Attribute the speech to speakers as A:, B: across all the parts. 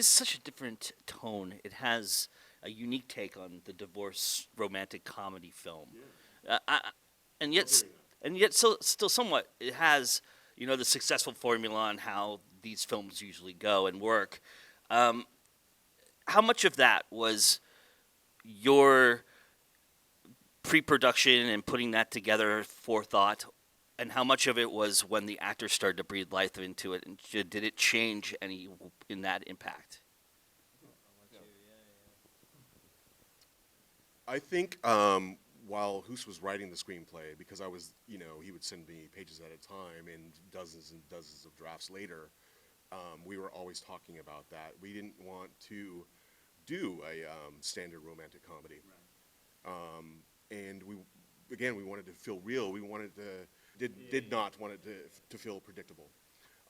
A: is such a different tone. It has a unique take on the divorce romantic comedy film, and yet, still somewhat, it has the successful formula on how these films usually go and work. Um, how much of that was your pre-production and putting that together forethought, and how much of it was when the actors started to breathe life into it, and did it change any in that impact?
B: I think while Hoos was writing the screenplay, because I was, he would send me pages at a time and dozens of drafts later, we were always talking about that. We didn't want to do a standard romantic comedy. Right. And we wanted to feel real. We wanted did not want it to feel predictable.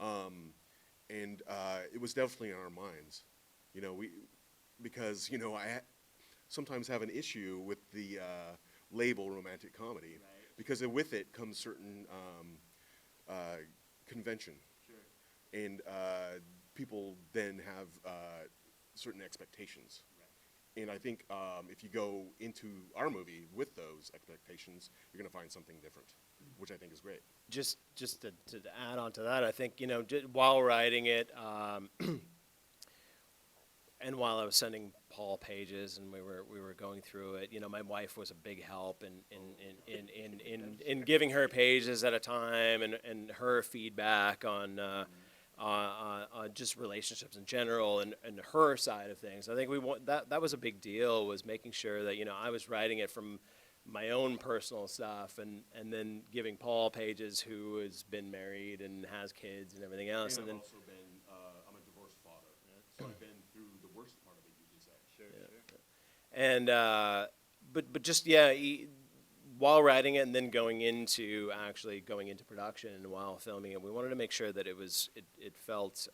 B: And it was definitely in our minds, because I sometimes have an issue with the label romantic comedy, right, because with it comes certain convention. Sure. And people then have certain expectations. Right. And I think if you go into our movie with those expectations, you're going to find something different, which I think is great.
C: Just to add on to that, I think, while writing it, and while I was sending Paul pages and we were going through it, my wife was a big help in giving her pages at a time and her feedback on just relationships in general and her side of things. I think that was a big deal, was making sure that I was writing it from my own personal stuff and then giving Paul pages, who has been married and has kids and everything else.
B: And
C: then
B: I've also been I'm a divorced father, so I've been through the worst part of it, you could say. Sure.
C: And but just while writing it and then going into production and while filming it, we wanted to make sure that it felt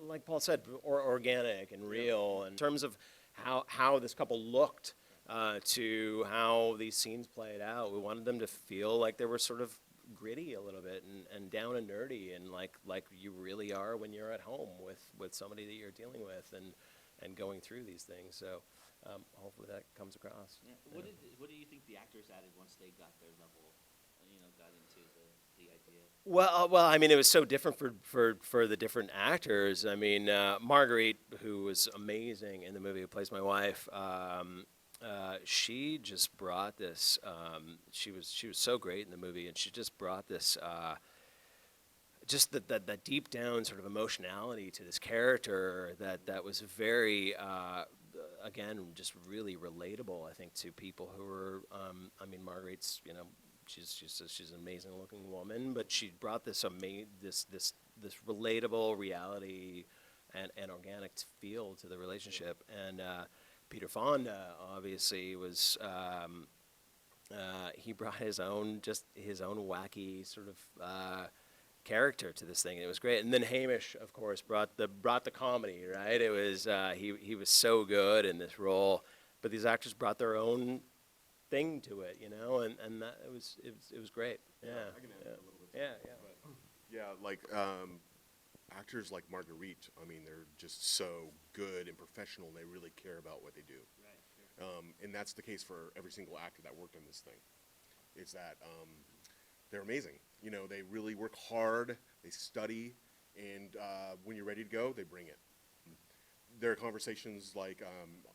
C: like Paul said, organic and real, in terms of how this couple looked, to how these scenes played out. We wanted them to feel like they were sort of gritty a little bit and down and nerdy, and like you really are when you're at home with somebody that you're dealing with and going through these things. So hopefully that comes across.
A: Yeah. What do you think the actors added once they got their level, got into the idea?
C: Well, I mean, it was so different for the different actors. I mean, Marguerite, who was amazing in the movie, who plays my wife, she just brought this. She was so great in the movie, and she just brought this. Just that deep down sort of emotionality to this character that was very, again, just really relatable, I think, to people who were. I mean, Marguerite's, she's an amazing looking woman, but she brought this this relatable reality and organic feel to the relationship. And Peter Fonda obviously was. He brought his own wacky sort of character to this thing, and it was great. And then Hamish, of course, brought the comedy. Right? It was he was so good in this role, but these actors brought their own thing to it, and that it was great. Yeah,
B: I can add a little bit. Yeah, like actors like Marguerite. I mean, they're just so good and professional, and they really care about what they do. Right. Sure. And that's the case for every single actor that worked on this thing. It's that they're amazing. They really work hard. They study, and when you're ready to go, they bring it. There are conversations like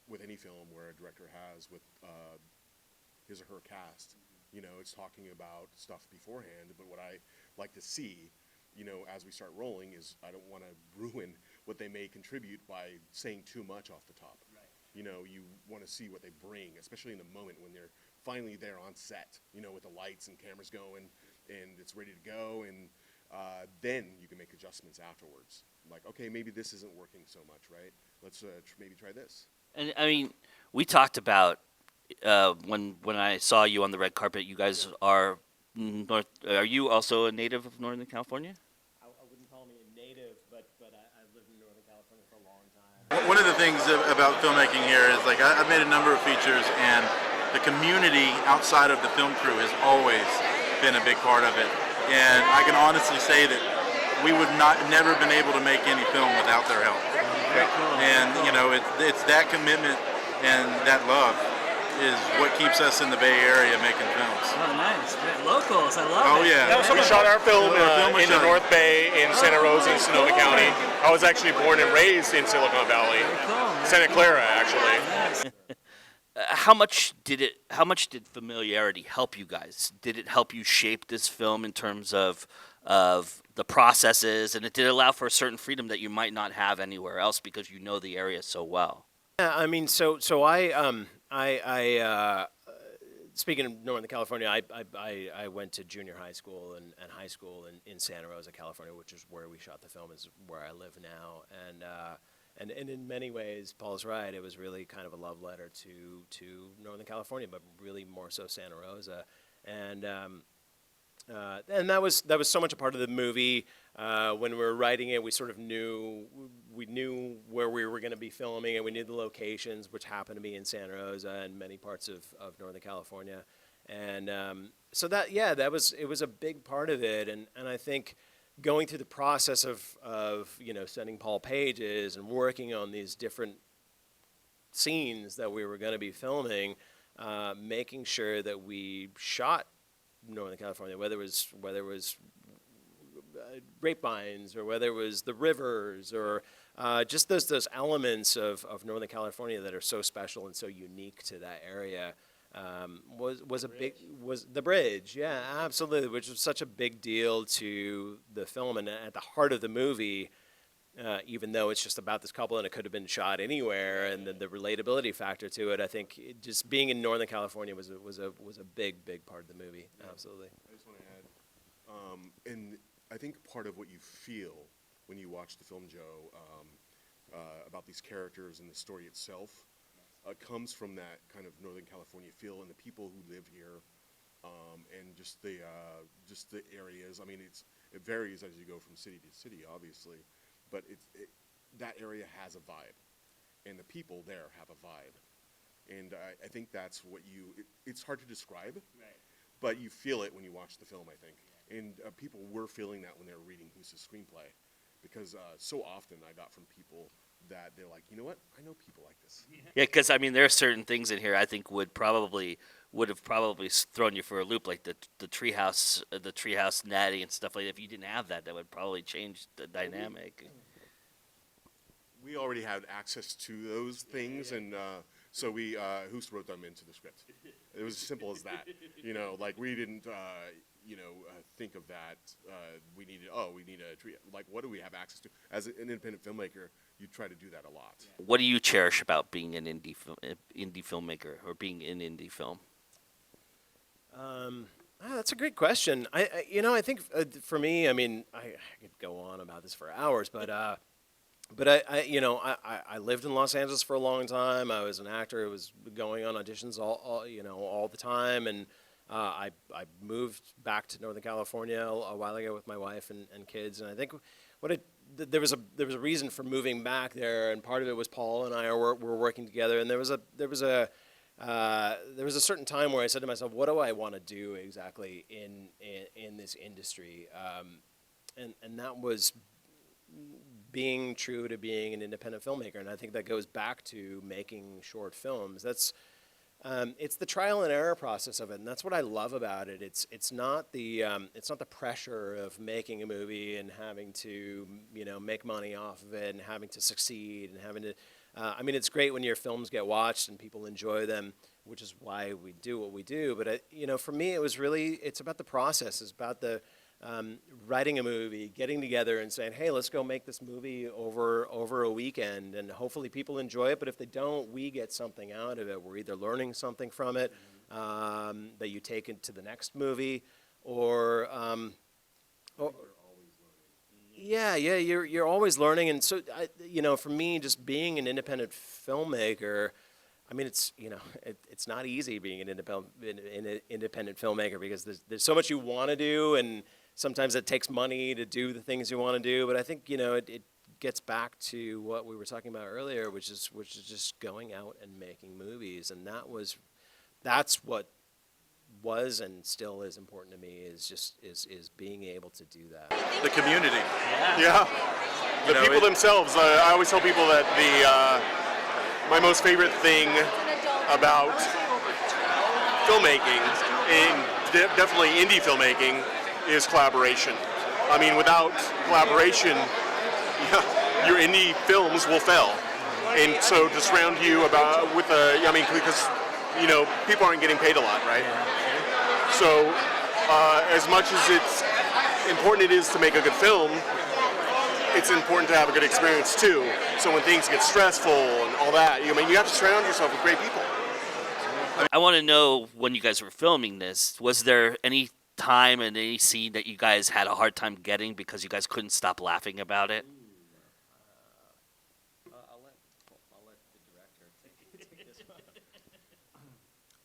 B: with any film where a director has with his or her cast. It's talking about stuff beforehand, but what I like to see, as we start rolling, is I don't want to ruin what they may contribute by saying too much off the top. Right. You want to see what they bring, especially in the moment when they're finally there on set, with the lights and cameras going, and it's ready to go, and then you can make adjustments afterwards. Like, okay, maybe this isn't working so much, right? Let's maybe try this.
A: And I mean, we talked about when I saw you on the red carpet. You guys are Are you also a native of Northern California?
C: I wouldn't call me a native, but I've lived in Northern California for a long time.
D: One of the things about filmmaking here is, like, I've made a number of features, and the community outside of the film crew has always been a big part of it. And I can honestly say that we would not never been able to make any film without their help. And it's that commitment and that love is what keeps us in the Bay Area making films.
A: Oh, nice. Locals, I love
D: Oh
A: it.
D: yeah.
E: We shot our film
D: was
E: in the
D: shot.
E: North Bay in Santa Rosa in Sonoma County. I was actually born and raised in Silicon Valley, Santa Clara actually.
A: How much did familiarity help you guys? Did it help you shape this film in terms of the processes, and it did allow for a certain freedom that you might not have anywhere else because you know the area so well?
C: Yeah, I mean, so I speaking of Northern California, I went to junior high school and high school in Santa Rosa, California, which is where we shot the film, is where I live now, and in many ways, Paul's right. It was really kind of a love letter to Northern California, but really more so Santa Rosa, and that was so much a part of the movie. When we were writing it, we sort of knew where we were going to be filming, and we knew the locations, which happened to be in Santa Rosa and many parts of Northern California, and so it was a big part of it, and I think going through the process of sending Paul pages and working on these different scenes that we were going to be filming, making sure that we shot Northern California, whether it was grapevines or whether it was the rivers or just those elements of Northern California that are so special and so unique to that area, was the bridge, yeah, absolutely, which was such a big deal to the film and at the heart of the movie. Even though it's just about this couple and it could have been shot anywhere, and the relatability factor to it, I think just being in Northern California was a big part of the movie. Yeah. Absolutely.
B: I just want to add, and I think part of what you feel when you watch the film, Joe, about these characters and the story itself, comes from that kind of Northern California feel and the people who live here, and just the areas. I mean, it varies as you go from city to city, obviously. But that area has a vibe, and the people there have a vibe, and I think that's what it's hard to describe, right, but you feel it when you watch the film, I think, and people were feeling that when they were reading Hoose's screenplay, because so often I got from people that they're like, you know what, I know people like this.
A: Yeah, because I mean, there are certain things in here I think would have probably thrown you for a loop, like the treehouse natty and stuff like that. If you didn't have that would probably change the dynamic.
B: We already had access to those things, and so Hoose wrote them into the script. It was as simple as that. Like we didn't, think of that. We need a tree. Like, what do we have access to? As an independent filmmaker, you try to do that a lot.
A: What do you cherish about being an indie filmmaker or being in indie film?
C: That's a great question. I think for me, I mean, I could go on about this for hours, but I lived in Los Angeles for a long time. I was an actor. I was going on auditions all the time, and I moved back to Northern California a while ago with my wife and kids, and I think there was a reason for moving back there, and part of it was Paul and I were working together, and there was a certain time where I said to myself, what do I want to do exactly in this industry? And that was being true to being an independent filmmaker. And I think that goes back to making short films. It's the trial and error process of it, and that's what I love about it. It's not the pressure of making a movie and having to make money off of it and having to succeed and having to. I mean, it's great when your films get watched and people enjoy them, which is why we do what we do. But for me, it's about the process. It's about the writing a movie, getting together and saying, hey, let's go make this movie over a weekend, and hopefully people enjoy it. But if they don't, we get something out of it. We're either learning something from it that you take into the next movie, or you're always learning. And so for me, just being an independent filmmaker, I mean, it's not easy being an independent filmmaker, because there's so much you want to do, and sometimes it takes money to do the things you want to do. But I think it gets back to what we were talking about earlier, which is just going out and making movies, and that's what was and still is important to me is just is being able to do that.
D: The community.
E: Yeah. The
D: know,
E: people
D: it-
E: themselves. I always tell people that my most favorite thing about filmmaking, and definitely indie filmmaking, is collaboration. I mean, without collaboration, your indie films will fail. And so to surround you because people aren't getting paid a lot, right? So as much as it's important it is to make a good film, it's important to have a good experience too. So when things get stressful and all that, you have to surround yourself with great people.
A: I want to know, when you guys were filming this, was there any time and any scene that you guys had a hard time getting because you guys couldn't stop laughing about it?
C: I'll let the director take this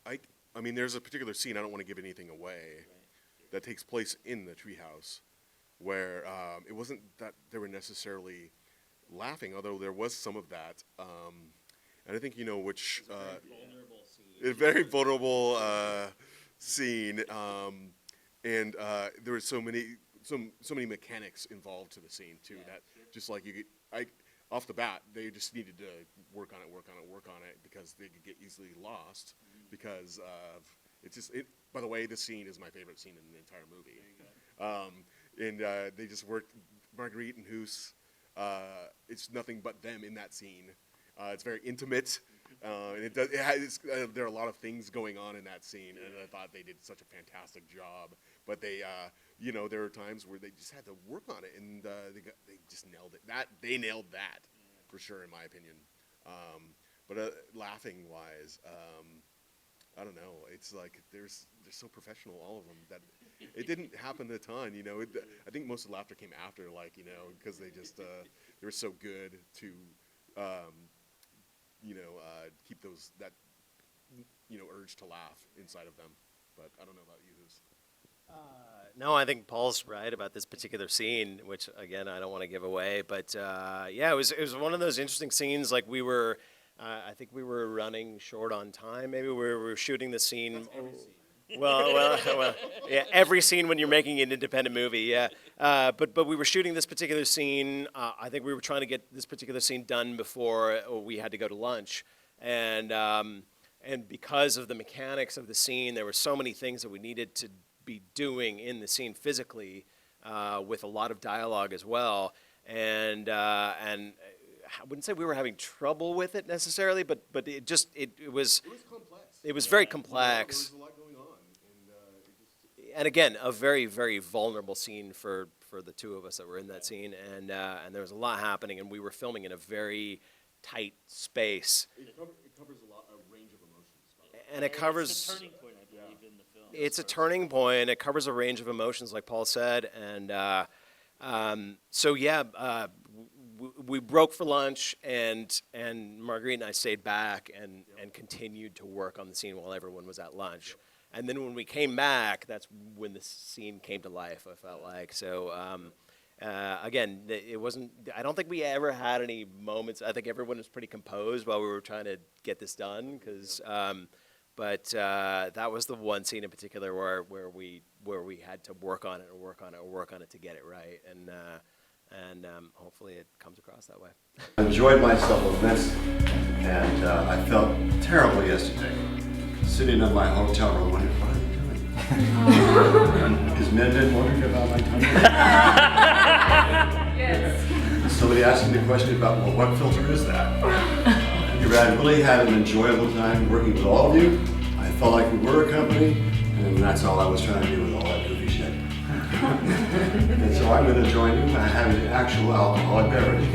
C: one.
B: I mean, there's a particular scene, I don't want to give anything away, that takes place in the treehouse, where it wasn't that they were necessarily laughing, although there was some of that. And I think which a very vulnerable scene, and there were so many mechanics involved to the scene too. That just like off the bat, they just needed to work on it because they could get easily lost because by the way, this scene is my favorite scene in the entire movie. And they just worked, Marguerite and Hoos, it's nothing but them in that scene. It's very intimate, and there are a lot of things going on in that scene, and I thought they did such a fantastic job. But they, there were times where they just had to work on it, and they just nailed it. They nailed that for sure, in my opinion. But laughing wise, I don't know. It's like they're so professional, all of them, that it didn't happen a ton. I think most of the laughter came after, because they just they were so good to keep that urge to laugh inside of them. But I don't know about you, Who's.
C: No, I think Paul's right about this particular scene, which again I don't want to give away. But it was one of those interesting scenes. Like I think we were running short on time. Maybe we were shooting the scene. Well, yeah, every scene when you're making an independent movie, yeah. But we were shooting this particular scene. I think we were trying to get this particular scene done before we had to go to lunch, and because of the mechanics of the scene, there were so many things that we needed to be doing in the scene physically, with a lot of dialogue as well, and I wouldn't say we were having trouble with it necessarily, but it was
B: complex.
C: It was very complex.
B: There was a lot going on, and
C: And again, a very, very vulnerable scene for the two of us that were in that scene, and there was a lot happening, and we were filming in a very tight space.
B: it covers a range of emotions.
C: And it covers.
A: It's a turning point, I believe, in the film.
C: It's a turning point. It covers a range of emotions, like Paul said, and we broke for lunch, and Marguerite and I stayed back and continued to work on the scene while everyone was at lunch. And then when we came back, that's when the scene came to life, I felt like. So again, it wasn't. I don't think we ever had any moments. I think everyone was pretty composed while we were trying to get this done, but that was the one scene in particular where we had to work on it to get it right, and hopefully it comes across that way.
F: I enjoyed myself immensely, and I felt terrible yesterday, sitting in my hotel room wondering, what are they doing? Is men been wondering about my tongue? Yes. Somebody asked me the question about, well, what filter is that? I really had an enjoyable time working with all of you. I felt like we were a company, and that's all I was trying to do with all that goofy shit. And so I'm going to join you by having an actual alcoholic beverage.